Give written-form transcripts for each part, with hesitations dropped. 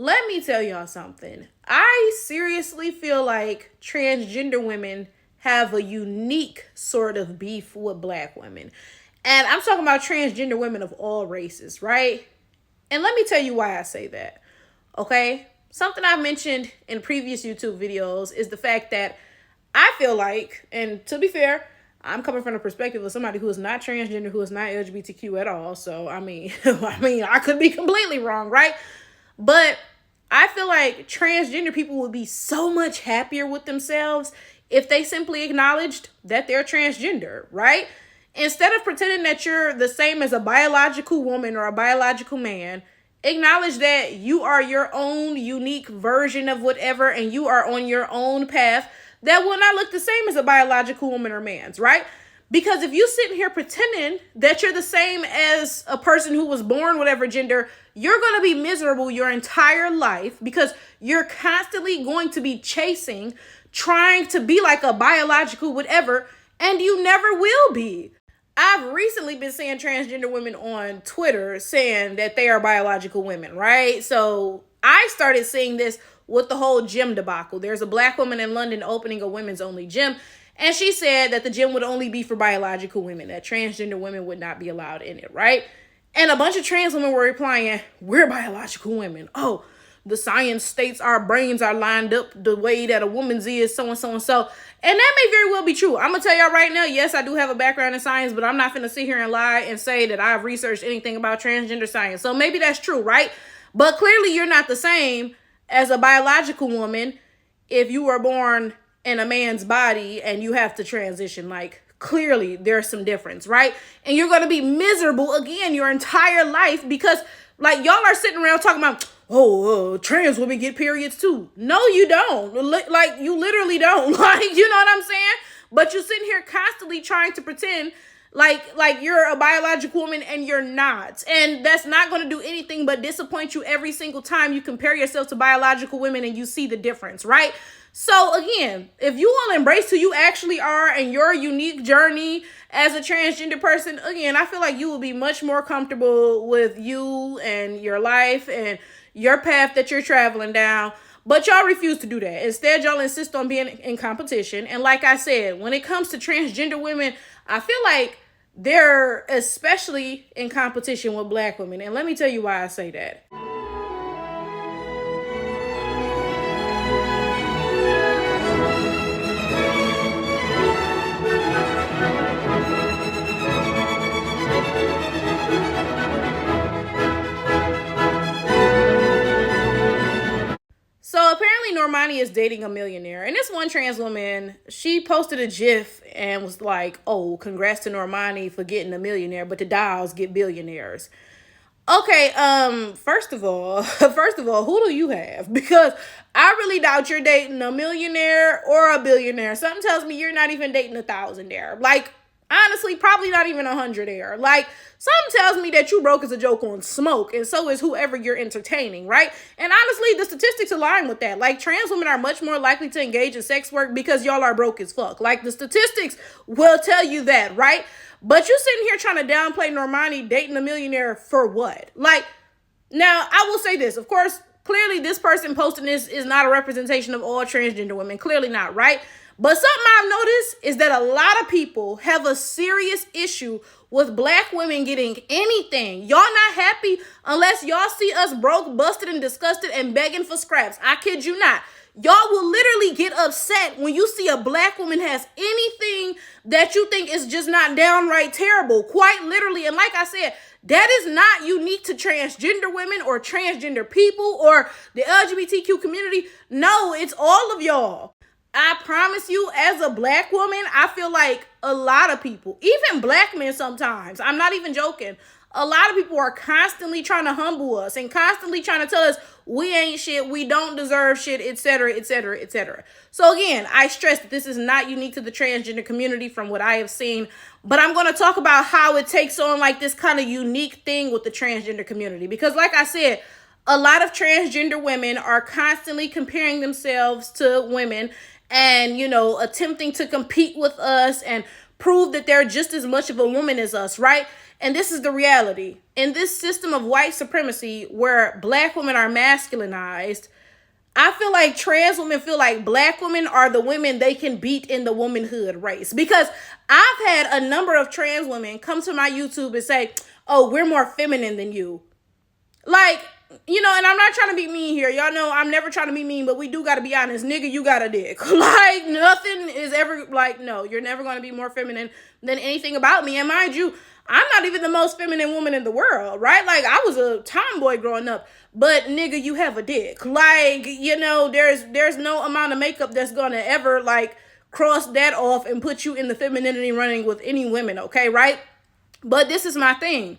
let me tell y'all something. I seriously feel like transgender women have a unique sort of beef with black women. And I'm talking about transgender women of all races, right? And let me tell you why I say that. Okay? Something I've mentioned in previous YouTube videos is the fact that I feel like, and to be fair, I'm coming from the perspective of somebody who is not transgender, who is not LGBTQ at all. So I could be completely wrong, right? But I feel like transgender people would be so much happier with themselves if they simply acknowledged that they're transgender, right? Instead of pretending that you're the same as a biological woman or a biological man, acknowledge that you are your own unique version of whatever and you are on your own path that will not look the same as a biological woman or man's, right? Because if you sitting here pretending that you're the same as a person who was born whatever gender, you're going to be miserable your entire life because you're constantly going to be chasing, trying to be like a biological whatever, and you never will be. I've recently been seeing transgender women on Twitter saying that they are biological women, right? So I started seeing this with the whole gym debacle. There's a black woman in London opening a women's only gym, and she said that the gym would only be for biological women, that transgender women would not be allowed in it, right? And a bunch of trans women were replying, we're biological women. Oh, the science states our brains are lined up the way that a woman's is, so and so and so. And that may very well be true. I'm going to tell y'all right now, yes, I do have a background in science, but I'm not going to sit here and lie and say that I've researched anything about transgender science. So maybe that's true, right? But clearly you're not the same as a biological woman if you were born in a man's body and you have to transition. Like, clearly there's some difference, right? And you're going to be miserable again your entire life because, like, y'all are sitting around talking about, trans women get periods too. No, you don't. Like, you literally don't. Like, you know what I'm saying? But you're sitting here constantly trying to pretend like you're a biological woman and you're not. And that's not going to do anything but disappoint you every single time you compare yourself to biological women and you see the difference, right? So again, if you will embrace who you actually are and your unique journey as a transgender person, again, I feel like you will be much more comfortable with you and your life and your path that you're traveling down. But y'all refuse to do that. Instead, y'all insist on being in competition. And like I said, when it comes to transgender women, I feel like they're especially in competition with black women. And let me tell you why I say that. So apparently Normani is dating a millionaire. And this one trans woman, she posted a GIF and was like, oh, congrats to Normani for getting a millionaire, but the dolls get billionaires. Okay, first of all, who do you have? Because I really doubt you're dating a millionaire or a billionaire. Something tells me you're not even dating a thousandaire. Like, honestly, probably not even 100-aire. Like, something tells me that you broke as a joke on smoke, and so is whoever you're entertaining, right? And honestly, the statistics align with that. Like, trans women are much more likely to engage in sex work because y'all are broke as fuck. Like, the statistics will tell you that, right? But you sitting here trying to downplay Normani dating a millionaire for what? Like, now, I will say this. Of course, clearly this person posting this is not a representation of all transgender women. Clearly not, right? But something I've noticed is that a lot of people have a serious issue with black women getting anything. Y'all not happy unless y'all see us broke, busted, and disgusted and begging for scraps. I kid you not. Y'all will literally get upset when you see a black woman has anything that you think is just not downright terrible. Quite literally. And like I said, that is not unique to transgender women or transgender people or the LGBTQ community. No, it's all of y'all. I promise you, as a black woman, I feel like a lot of people, even black men sometimes, I'm not even joking, a lot of people are constantly trying to humble us and constantly trying to tell us we ain't shit, we don't deserve shit, etc., etc., etc. So again, I stress that this is not unique to the transgender community from what I have seen, but I'm going to talk about how it takes on like this kind of unique thing with the transgender community. Because like I said, a lot of transgender women are constantly comparing themselves to women and, you know, attempting to compete with us and prove that they're just as much of a woman as us, right? And this is the reality. In this system of white supremacy where black women are masculinized, I feel like trans women feel like black women are the women they can beat in the womanhood race. Because I've had a number of trans women come to my YouTube and say, oh, we're more feminine than you. Like, you know, and I'm not trying to be mean here. Y'all know I'm never trying to be mean, but we do got to be honest. Nigga, you got a dick. Like, nothing is ever, like, no, you're never going to be more feminine than anything about me. And mind you, I'm not even the most feminine woman in the world, right? Like, I was a tomboy growing up, but nigga, you have a dick. Like, you know, there's no amount of makeup that's going to ever, like, cross that off and put you in the femininity running with any women, okay, right? But this is my thing.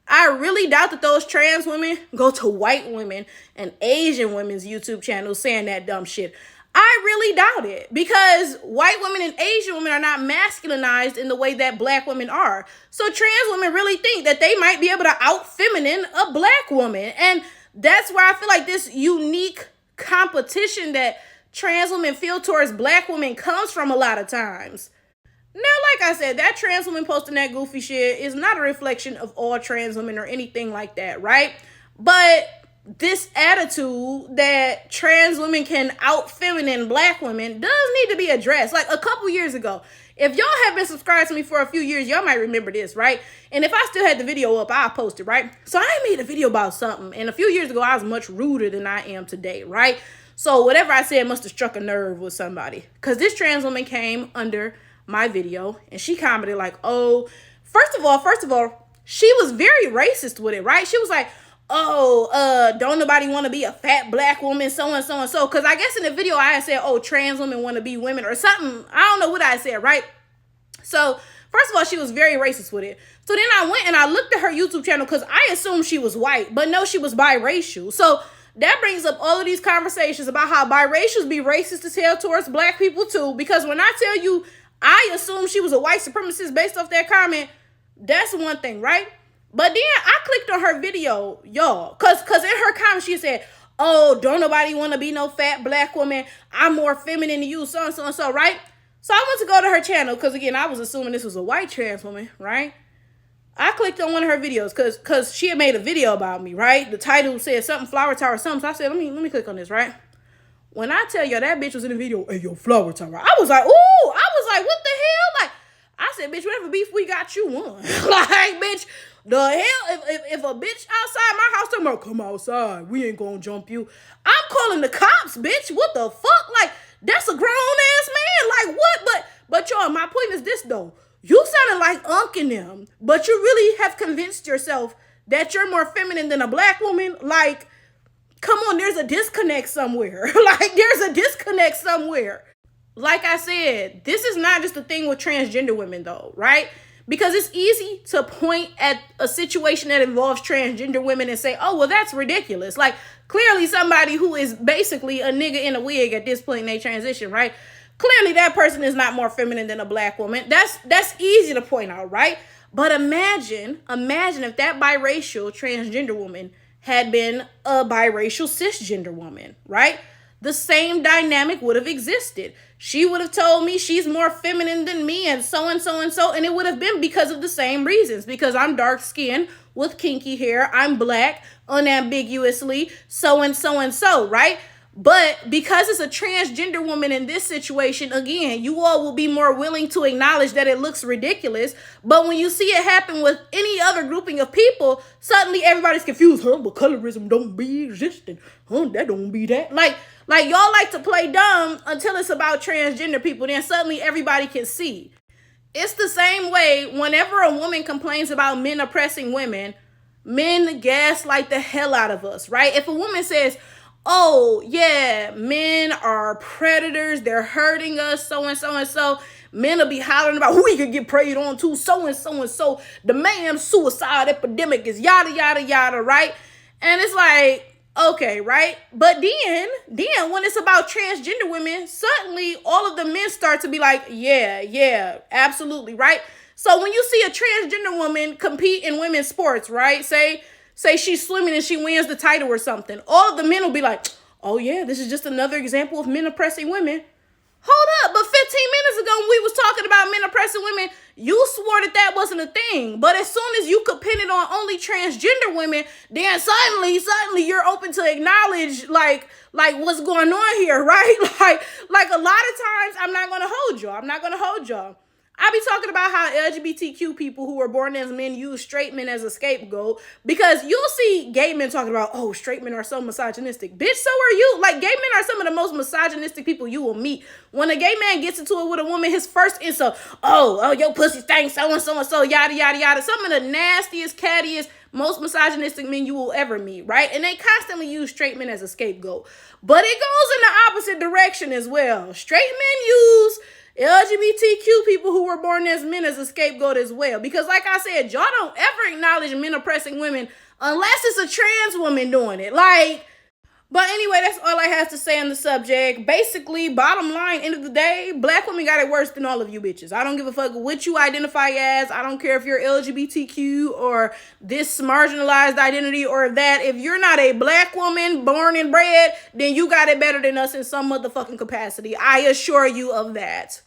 I really doubt that those trans women go to white women and Asian women's YouTube channels saying that dumb shit. I really doubt it, because white women and Asian women are not masculinized in the way that black women are. So trans women really think that they might be able to out-feminine a black woman. And that's where I feel like this unique competition that trans women feel towards black women comes from a lot of times. Now, like I said, that trans woman posting that goofy shit is not a reflection of all trans women or anything like that, right? But this attitude that trans women can out-feminine black women does need to be addressed. Like a couple years ago, if y'all have been subscribed to me for a few years, y'all might remember this, right? And if I still had the video up, I'll post it, right? So I made a video about something, and a few years ago, I was much ruder than I am today, right? So whatever I said must have struck a nerve with somebody, because this trans woman came under my video and she commented like, oh, first of all, she was very racist with it, right? She was like, oh, don't nobody want to be a fat black woman, so and so and so. Because I guess in the video I had said, oh, trans women want to be women or something. I don't know what I said, right? So first of all, she was very racist with it. So then I went and I looked at her YouTube channel because I assumed she was white, but no, she was biracial. So that brings up all of these conversations about how biracials be racist as hell towards black people too. Because when I tell you I assumed she was a white supremacist based off that comment, that's one thing, right? But then I clicked on her video, y'all, cause in her comment she said, oh, don't nobody want to be no fat black woman. I'm more feminine than you, so and so and so, right? So I went to go to her channel, because again, I was assuming this was a white trans woman, right? I clicked on one of her videos because she had made a video about me, right? The title said something flower tower or something. So I said, let me click on this, right? When I tell you that bitch was in the video, hey, yo, flower tower, I was like, ooh, I was like, what the hell? Like, I said, bitch, whatever beef we got, you won. Like, bitch, the hell, if a bitch outside my house talking about, come outside, we ain't gonna jump you, I'm calling the cops, bitch. What the fuck? Like, that's a grown-ass man. Like, what? But y'all, my point is this, though. You sounded like Unc and them, but you really have convinced yourself that you're more feminine than a black woman. Like, come on, there's a disconnect somewhere. Like, there's a disconnect somewhere. Like I said, this is not just a thing with transgender women, though, right? Because it's easy to point at a situation that involves transgender women and say, oh, well, that's ridiculous. Like, clearly somebody who is basically a nigga in a wig at this point in their transition, right? Clearly that person is not more feminine than a black woman. That's easy to point out, right? But imagine if that biracial transgender woman had been a biracial cisgender woman, right? The same dynamic would have existed. She would have told me she's more feminine than me and so and so and so. And it would have been because of the same reasons. Because I'm dark skinned with kinky hair. I'm black unambiguously, so and so and so, right? But because it's a transgender woman in this situation, again, you all will be more willing to acknowledge that it looks ridiculous. But when you see it happen with any other grouping of people, suddenly everybody's confused. Huh? But colorism don't be existing. Huh? That don't be that. Like y'all like to play dumb until it's about transgender people. Then suddenly everybody can see. It's the same way whenever a woman complains about men oppressing women, men gaslight the hell out of us, right? If a woman says, oh, yeah, men are predators, they're hurting us, so and so and so, men will be hollering about who we could get preyed on to, so and so and so, the man suicide epidemic is yada, yada, yada, right? And it's like, okay, right? But then when it's about transgender women, suddenly all of the men start to be like, yeah, absolutely, right? So when you see a transgender woman compete in women's sports, right? Say she's swimming and she wins the title or something. All of the men will be like, oh yeah, this is just another example of men oppressing women. Hold up, but 15 minutes ago when we was talking about men oppressing women, you swore that that wasn't a thing. But as soon as you could pin it on only transgender women, then suddenly you're open to acknowledge like what's going on here, right? Like a lot of times I'm not gonna hold y'all. I be talking about how LGBTQ people who were born as men use straight men as a scapegoat, because you'll see gay men talking about, oh, straight men are so misogynistic. Bitch, so are you. Like, gay men are some of the most misogynistic people you will meet. When a gay man gets into it with a woman, his first insult, oh, your pussy stinks, so, yada, yada, yada. Some of the nastiest, cattiest, most misogynistic men you will ever meet, right? And they constantly use straight men as a scapegoat. But it goes in the opposite direction as well. Straight men use LGBTQ people who were born as men as a scapegoat as well. Because like I said, y'all don't ever acknowledge men oppressing women unless it's a trans woman doing it. But anyway, that's all I have to say on the subject. Basically, bottom line, end of the day, black women got it worse than all of you bitches. I don't give a fuck what you identify as. I don't care if you're LGBTQ or this marginalized identity or that. If you're not a black woman born and bred, then you got it better than us in some motherfucking capacity. I assure you of that.